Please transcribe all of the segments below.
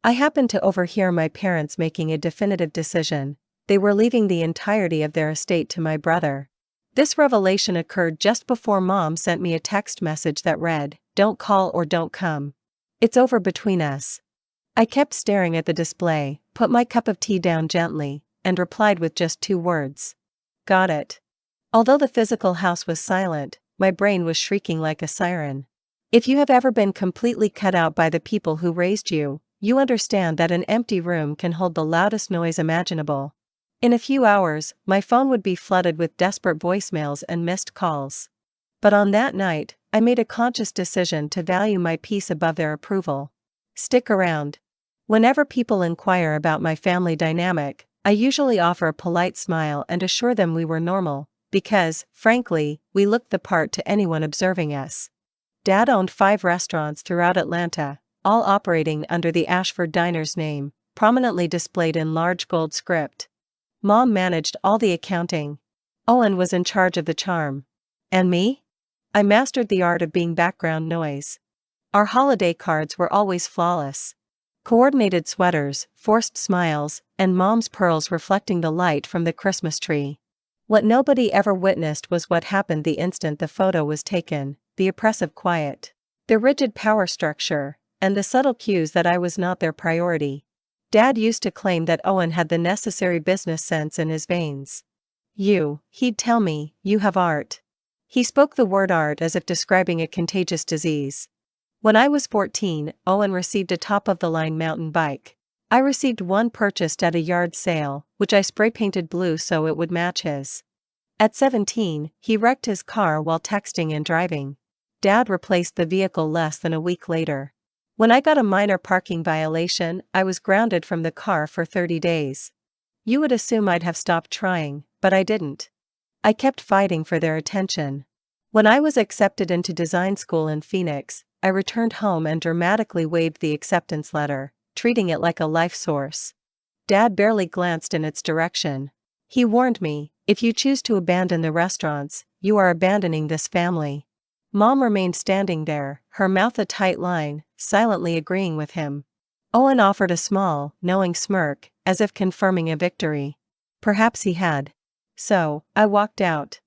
I happened to overhear my parents making a definitive decision. They were leaving the entirety of their estate to my brother. This revelation occurred just before Mom sent me a text message that read, "Don't call or don't come. It's over between us." I kept staring at the display, put my cup of tea down gently, and replied with just 2 words. "Got it." Although the physical house was silent, my brain was shrieking like a siren. If you have ever been completely cut out by the people who raised you, you understand that an empty room can hold the loudest noise imaginable. In a few hours, my phone would be flooded with desperate voicemails and missed calls. But on that night, I made a conscious decision to value my peace above their approval. Stick around. Whenever people inquire about my family dynamic, I usually offer a polite smile and assure them we were normal, because, frankly, we looked the part to anyone observing us. Dad owned 5 restaurants throughout Atlanta, all operating under the Ashford Diners name, prominently displayed in large gold script. Mom managed all the accounting. Owen was in charge of the charm. And me? I mastered the art of being background noise. Our holiday cards were always flawless. Coordinated sweaters, forced smiles, and Mom's pearls reflecting the light from the Christmas tree. What nobody ever witnessed was what happened the instant the photo was taken, the oppressive quiet, the rigid power structure, and the subtle cues that I was not their priority. Dad used to claim that Owen had the necessary business sense in his veins. He'd tell me, you have art. He spoke the word art as if describing a contagious disease. When I was 14, Owen received a top-of-the-line mountain bike. I received one purchased at a yard sale, which I spray-painted blue so it would match his. At 17, he wrecked his car while texting and driving. Dad replaced the vehicle less than a week later. When I got a minor parking violation, I was grounded from the car for 30 days. You would assume I'd have stopped trying, but I didn't. I kept fighting for their attention. When I was accepted into design school in Phoenix, I returned home and dramatically waved the acceptance letter, treating it like a life source. Dad barely glanced in its direction. He warned me, if you choose to abandon the restaurants, you are abandoning this family. Mom remained standing there, her mouth a tight line, silently agreeing with him. Owen offered a small, knowing smirk, as if confirming a victory. Perhaps he had. So, I walked out.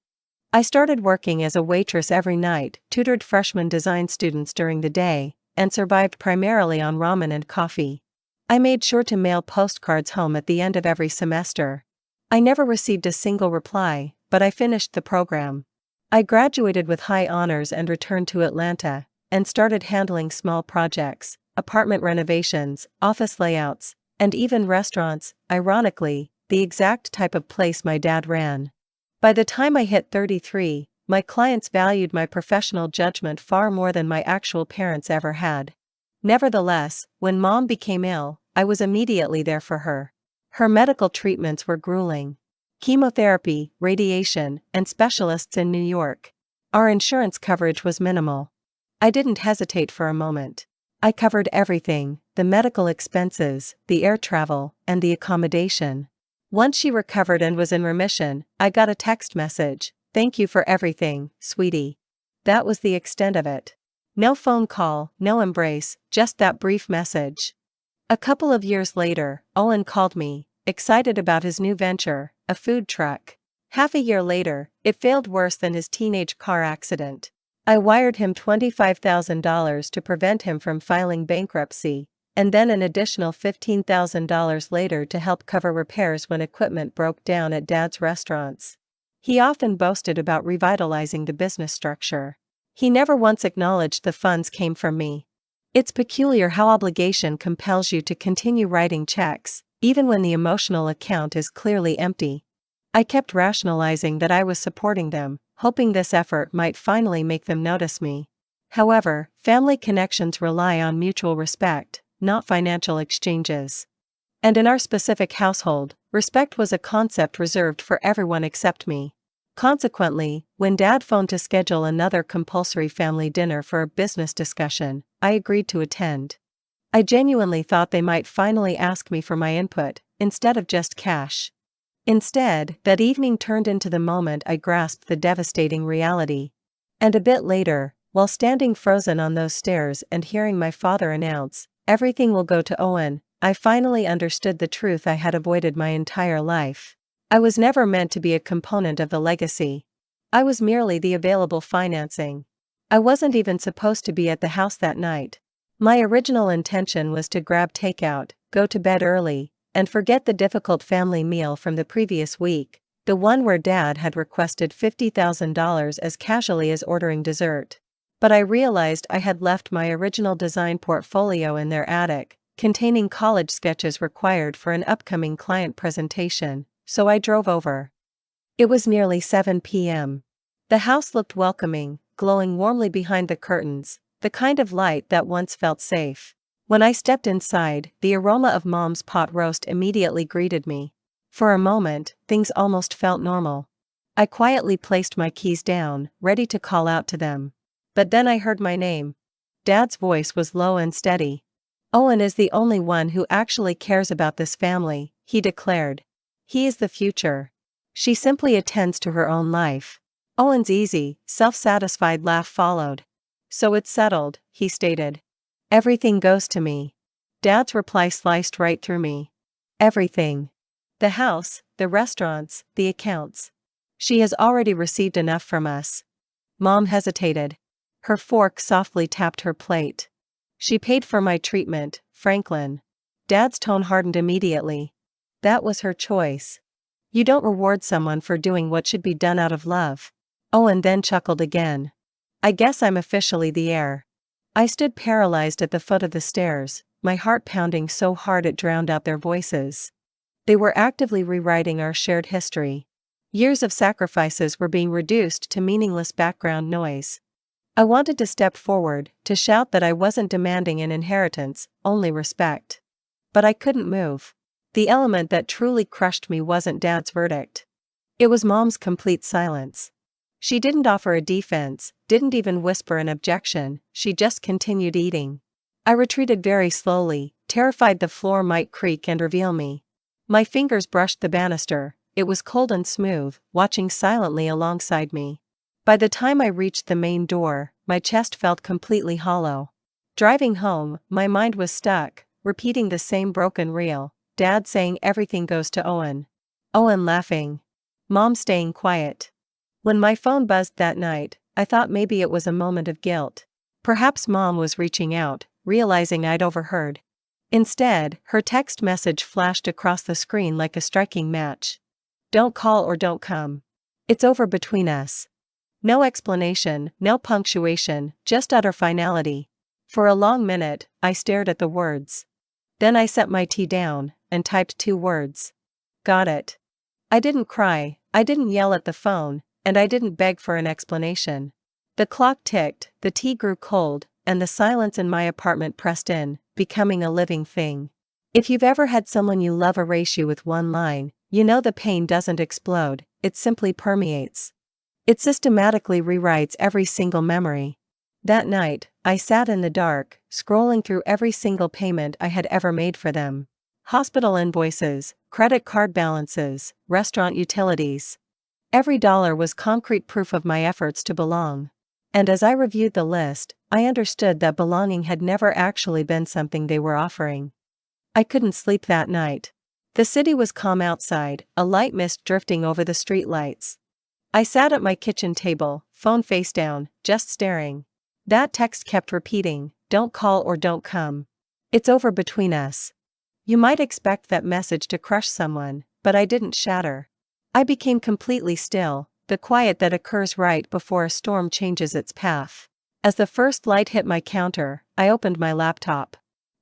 I started working as a waitress every night, tutored freshman design students during the day, and survived primarily on ramen and coffee. I made sure to mail postcards home at the end of every semester. I never received a single reply, but I finished the program. I graduated with high honors and returned to Atlanta, and started handling small projects, apartment renovations, office layouts, and even restaurants, ironically, the exact type of place my dad ran. By the time I hit 33, my clients valued my professional judgment far more than my actual parents ever had. Nevertheless, when Mom became ill, I was immediately there for her. Her medical treatments were grueling. Chemotherapy, radiation, and specialists in New York. Our insurance coverage was minimal. I didn't hesitate for a moment. I covered everything, the medical expenses, the air travel, and the accommodation. Once she recovered and was in remission, I got a text message, "Thank you for everything, sweetie." That was the extent of it. No phone call, no embrace, just that brief message. A couple of years later, Owen called me, excited about his new venture, a food truck. Half a year later, it failed worse than his teenage car accident. I wired him $25,000 to prevent him from filing bankruptcy, and then an additional $15,000 later to help cover repairs when equipment broke down at Dad's restaurants. He often boasted about revitalizing the business structure. He never once acknowledged the funds came from me. It's peculiar how obligation compels you to continue writing checks, even when the emotional account is clearly empty. I kept rationalizing that I was supporting them, hoping this effort might finally make them notice me. However, family connections rely on mutual respect, not financial exchanges. And in our specific household, respect was a concept reserved for everyone except me. Consequently, when Dad phoned to schedule another compulsory family dinner for a business discussion, I agreed to attend. I genuinely thought they might finally ask me for my input, instead of just cash. Instead, that evening turned into the moment I grasped the devastating reality. And a bit later, while standing frozen on those stairs and hearing my father announce, "Everything will go to Owen," I finally understood the truth I had avoided my entire life. I was never meant to be a component of the legacy. I was merely the available financing. I wasn't even supposed to be at the house that night. My original intention was to grab takeout, go to bed early, and forget the difficult family meal from the previous week, the one where Dad had requested $50,000 as casually as ordering dessert. But I realized I had left my original design portfolio in their attic, containing college sketches required for an upcoming client presentation, so I drove over. It was nearly 7 p.m. The house looked welcoming, glowing warmly behind the curtains, the kind of light that once felt safe. When I stepped inside, the aroma of Mom's pot roast immediately greeted me. For a moment, things almost felt normal. I quietly placed my keys down, ready to call out to them. But then I heard my name. Dad's voice was low and steady. "Owen is the only one who actually cares about this family," he declared. "He is the future. She simply attends to her own life." Owen's easy, self-satisfied laugh followed. "So it's settled," he stated. "Everything goes to me." Dad's reply sliced right through me. "Everything. The house, the restaurants, the accounts. She has already received enough from us." Mom hesitated. Her fork softly tapped her plate. "She paid for my treatment, Franklin." Dad's tone hardened immediately. "That was her choice. You don't reward someone for doing what should be done out of love." Owen then chuckled again. "I guess I'm officially the heir." I stood paralyzed at the foot of the stairs, my heart pounding so hard it drowned out their voices. They were actively rewriting our shared history. Years of sacrifices were being reduced to meaningless background noise. I wanted to step forward, to shout that I wasn't demanding an inheritance, only respect. But I couldn't move. The element that truly crushed me wasn't Dad's verdict. It was Mom's complete silence. She didn't offer a defense, didn't even whisper an objection, she just continued eating. I retreated very slowly, terrified the floor might creak and reveal me. My fingers brushed the banister, it was cold and smooth, watching silently alongside me. By the time I reached the main door, my chest felt completely hollow. Driving home, my mind was stuck, repeating the same broken reel, Dad saying everything goes to Owen. Owen laughing. Mom staying quiet. When my phone buzzed that night, I thought maybe it was a moment of guilt. Perhaps Mom was reaching out, realizing I'd overheard. Instead, her text message flashed across the screen like a striking match. "Don't call or don't come. It's over between us." No explanation, no punctuation, just utter finality. For a long minute, I stared at the words. Then I set my tea down, and typed 2 words. "Got it." I didn't cry, I didn't yell at the phone, and I didn't beg for an explanation. The clock ticked, the tea grew cold, and the silence in my apartment pressed in, becoming a living thing. If you've ever had someone you love erase you with one line, you know the pain doesn't explode, it simply permeates. It systematically rewrites every single memory. That night, I sat in the dark, scrolling through every single payment I had ever made for them. Hospital invoices, credit card balances, restaurant utilities. Every dollar was concrete proof of my efforts to belong. And as I reviewed the list, I understood that belonging had never actually been something they were offering. I couldn't sleep that night. The city was calm outside, a light mist drifting over the streetlights. I sat at my kitchen table, phone face down, just staring. That text kept repeating, "Don't call or don't come. It's over between us." You might expect that message to crush someone, but I didn't shatter. I became completely still, the quiet that occurs right before a storm changes its path. As the first light hit my counter, I opened my laptop.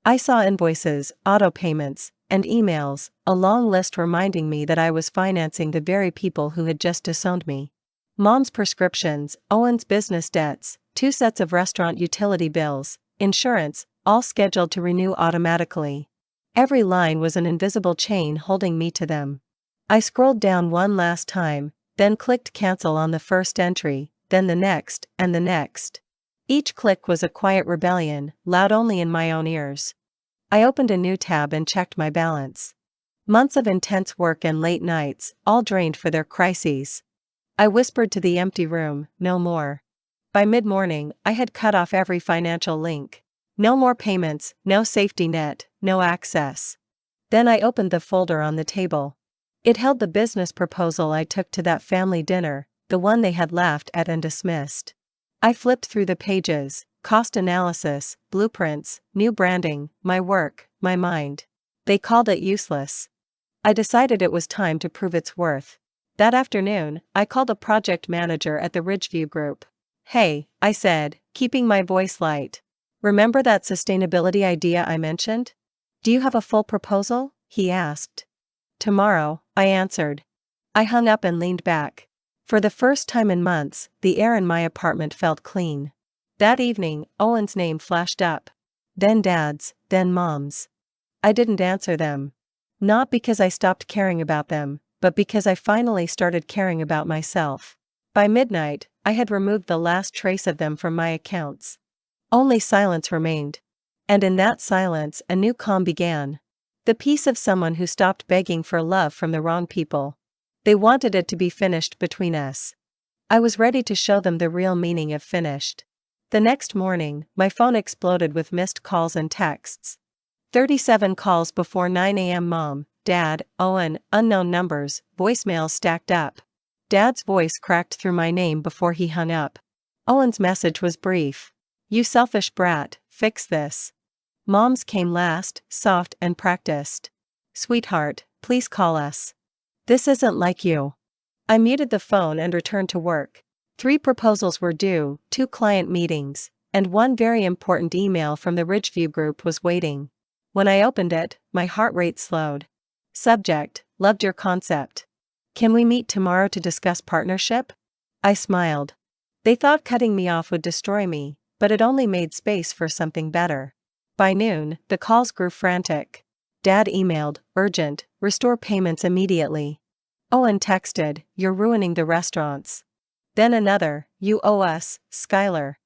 I saw invoices, auto payments, and emails, a long list reminding me that I was financing the very people who had just disowned me. Mom's prescriptions, Owen's business debts, 2 sets of restaurant utility bills, insurance, all scheduled to renew automatically. Every line was an invisible chain holding me to them. I scrolled down one last time, then clicked cancel on the first entry, then the next, and the next. Each click was a quiet rebellion, loud only in my own ears. I opened a new tab and checked my balance. Months of intense work and late nights, all drained for their crises. I whispered to the empty room, "No more." By mid-morning, I had cut off every financial link. No more payments, no safety net, no access. Then I opened the folder on the table. It held the business proposal I took to that family dinner, the one they had laughed at and dismissed. I flipped through the pages: cost analysis, blueprints, new branding, my work, my mind. They called it useless. I decided it was time to prove its worth. That afternoon, I called a project manager at the Ridgeview Group. "Hey," I said, keeping my voice light. "Remember that sustainability idea I mentioned? Do you have a full proposal?" he asked. "Tomorrow," I answered. I hung up and leaned back. For the first time in months, the air in my apartment felt clean. That evening, Owen's name flashed up. Then Dad's, then Mom's. I didn't answer them. Not because I stopped caring about them, but because I finally started caring about myself. By midnight, I had removed the last trace of them from my accounts. Only silence remained. And in that silence, a new calm began. The peace of someone who stopped begging for love from the wrong people. They wanted it to be finished between us. I was ready to show them the real meaning of finished. The next morning, my phone exploded with missed calls and texts. 37 calls before 9 a.m. Mom, Dad, Owen, unknown numbers, voicemails stacked up. Dad's voice cracked through my name before he hung up. Owen's message was brief. "You selfish brat, fix this." Mom's came last, soft and practiced. "Sweetheart, please call us. This isn't like you." I muted the phone and returned to work. 3 proposals were due, 2 client meetings, and 1 very important email from the Ridgeview Group was waiting. When I opened it, my heart rate slowed. Subject: loved your concept. Can we meet tomorrow to discuss partnership? I smiled. They thought cutting me off would destroy me, but it only made space for something better. By noon, the calls grew frantic. Dad emailed, "Urgent, restore payments immediately." Owen texted, "You're ruining the restaurants." Then another, "You owe us, Skylar."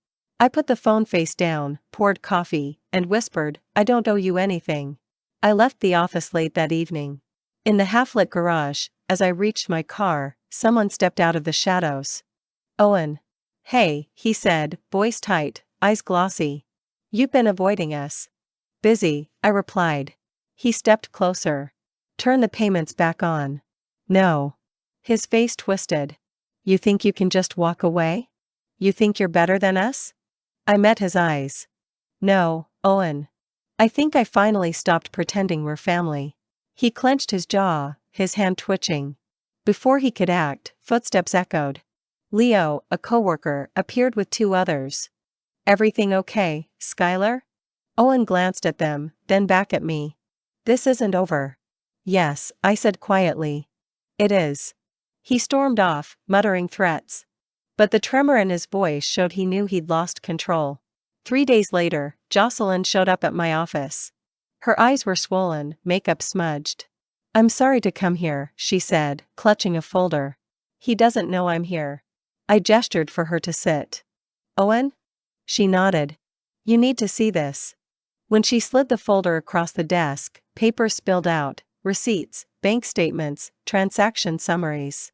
I put the phone face down, poured coffee, and whispered, "I don't owe you anything." I left the office late that evening. In the half-lit garage, as I reached my car, someone stepped out of the shadows. "Owen." "Hey," he said, voice tight, eyes glossy. "You've been avoiding us." "Busy," I replied. He stepped closer. "Turn the payments back on." "No." His face twisted. "You think you can just walk away? You think you're better than us?" I met his eyes. "No, Owen. I think I finally stopped pretending we're family." He clenched his jaw, his hand twitching. Before he could act, footsteps echoed. Leo, a coworker, appeared with 2 others. "Everything okay, Skylar?" Owen glanced at them, then back at me. "This isn't over." "Yes," I said quietly. "It is." He stormed off, muttering threats. But the tremor in his voice showed he knew he'd lost control. 3 days later, Jocelyn showed up at my office. Her eyes were swollen, makeup smudged. "I'm sorry to come here," she said, clutching a folder. "He doesn't know I'm here." I gestured for her to sit. "Owen?" She nodded. "You need to see this." When she slid the folder across the desk, papers spilled out: receipts, bank statements, transaction summaries.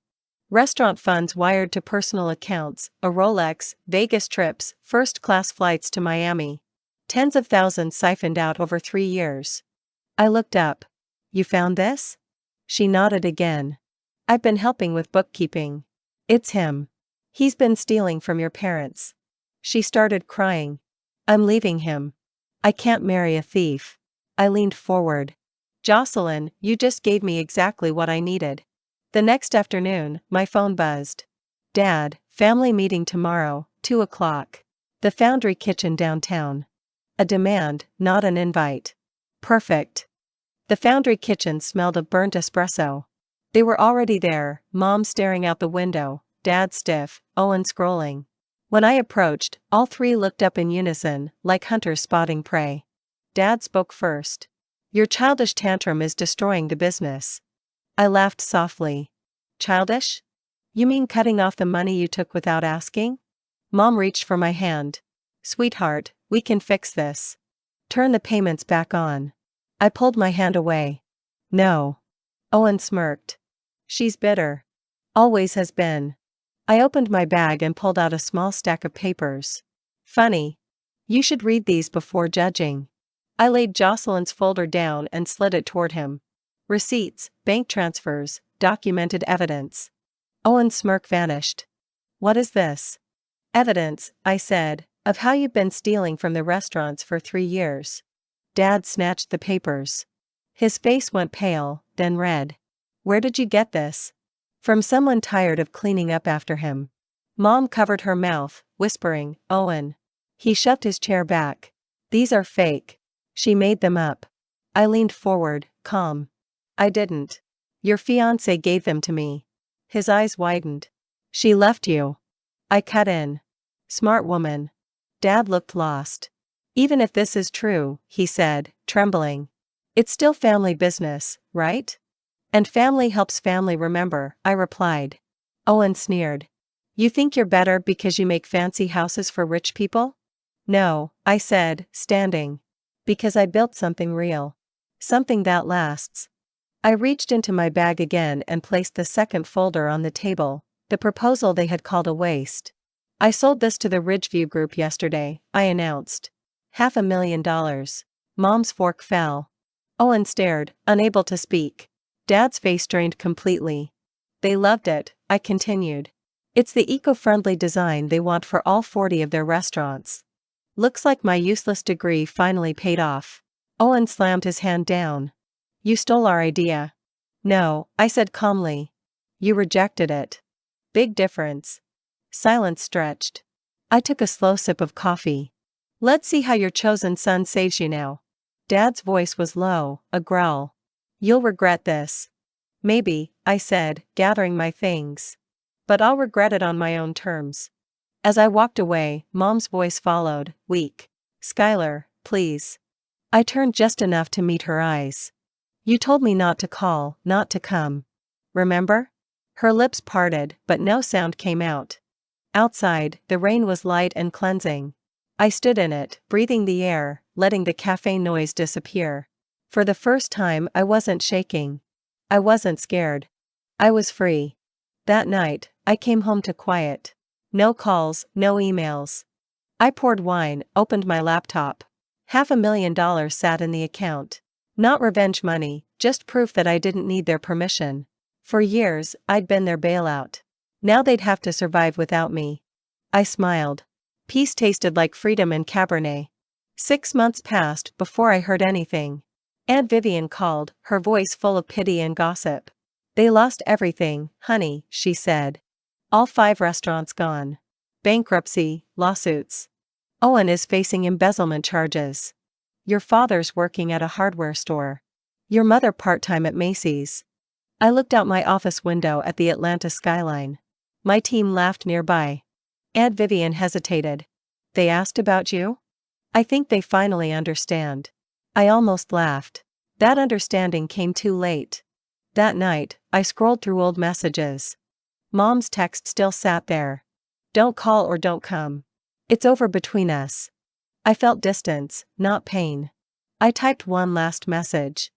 Restaurant funds wired to personal accounts, a Rolex, Vegas trips, first-class flights to Miami. Tens of thousands siphoned out over 3 years. I looked up. "You found this?" She nodded again. "I've been helping with bookkeeping." "It's him. He's been stealing from your parents." She started crying. "I'm leaving him. I can't marry a thief." I leaned forward. "Jocelyn, you just gave me exactly what I needed." The next afternoon, my phone buzzed. "Dad, family meeting tomorrow, 2 o'clock. The Foundry Kitchen downtown." A demand, not an invite. Perfect. The Foundry Kitchen smelled of burnt espresso. They were already there, Mom staring out the window, Dad stiff, Owen scrolling. When I approached, all 3 looked up in unison, like hunters spotting prey. Dad spoke first. "Your childish tantrum is destroying the business." I laughed softly. "Childish? You mean cutting off the money you took without asking?" Mom reached for my hand. "Sweetheart, we can fix this. Turn the payments back on." I pulled my hand away. "No." Owen smirked. "She's bitter. Always has been." I opened my bag and pulled out a small stack of papers. "Funny. You should read these before judging. I laid Jocelyn's folder down and slid it toward him. Receipts, bank transfers, documented evidence. Owen's smirk vanished. What is this? Evidence, I said, of how you've been stealing from the restaurants for 3 years. Dad snatched the papers. His face went pale, then red. Where did you get this? From someone tired of cleaning up after him. Mom covered her mouth, whispering, Owen. He shoved his chair back. These are fake. She made them up. I leaned forward, calm. I didn't. Your fiancé gave them to me. His eyes widened. She left you. I cut in. Smart woman. Dad looked lost. Even if this is true, he said, trembling. It's still family business, right? And family helps family remember, I replied. Owen sneered. You think you're better because you make fancy houses for rich people? No, I said, standing. Because I built something real. Something that lasts. I reached into my bag again and placed the second folder on the table, the proposal they had called a waste. I sold this to the Ridgeview Group yesterday, I announced. $500,000. Mom's fork fell. Owen stared, unable to speak. Dad's face drained completely. They loved it, I continued. It's the eco-friendly design they want for all 40 of their restaurants. Looks like my useless degree finally paid off. Owen slammed his hand down. You stole our idea. No, I said calmly. You rejected it. Big difference. Silence stretched. I took a slow sip of coffee. Let's see how your chosen son saves you now. Dad's voice was low, a growl. You'll regret this. Maybe, I said, gathering my things. But I'll regret it on my own terms. As I walked away, Mom's voice followed, weak. Skylar, please. I turned just enough to meet her eyes. You told me not to call, not to come. Remember? Her lips parted, but no sound came out. Outside, the rain was light and cleansing. I stood in it, breathing the air, letting the cafe noise disappear. For the first time, I wasn't shaking. I wasn't scared. I was free. That night, I came home to quiet. No calls, no emails. I poured wine, opened my laptop. $500,000 sat in the account. Not revenge money, just proof that I didn't need their permission. For years, I'd been their bailout. Now they'd have to survive without me. I smiled. Peace tasted like freedom and Cabernet. 6 months passed before I heard anything. Aunt Vivian called, her voice full of pity and gossip. They lost everything, honey, she said. All 5 restaurants gone. Bankruptcy, lawsuits. Owen is facing embezzlement charges. Your father's working at a hardware store. Your mother part-time at Macy's. I looked out my office window at the Atlanta skyline. My team laughed nearby. Aunt Vivian hesitated. They asked about you? I think they finally understand. I almost laughed. That understanding came too late. That night, I scrolled through old messages. Mom's text still sat there. Don't call or don't come. It's over between us. I felt distance, not pain. I typed one last message.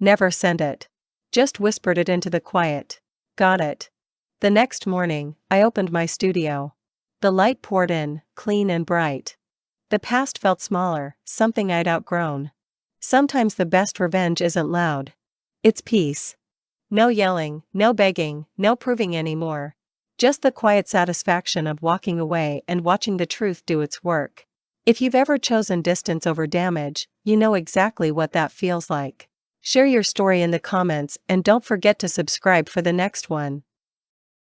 Never send it. Just whispered it into the quiet. Got it. The next morning, I opened my studio. The light poured in, clean and bright. The past felt smaller, something I'd outgrown. Sometimes the best revenge isn't loud. It's peace. No yelling, no begging, no proving anymore. Just the quiet satisfaction of walking away and watching the truth do its work. If you've ever chosen distance over damage, you know exactly what that feels like. Share your story in the comments and don't forget to subscribe for the next one.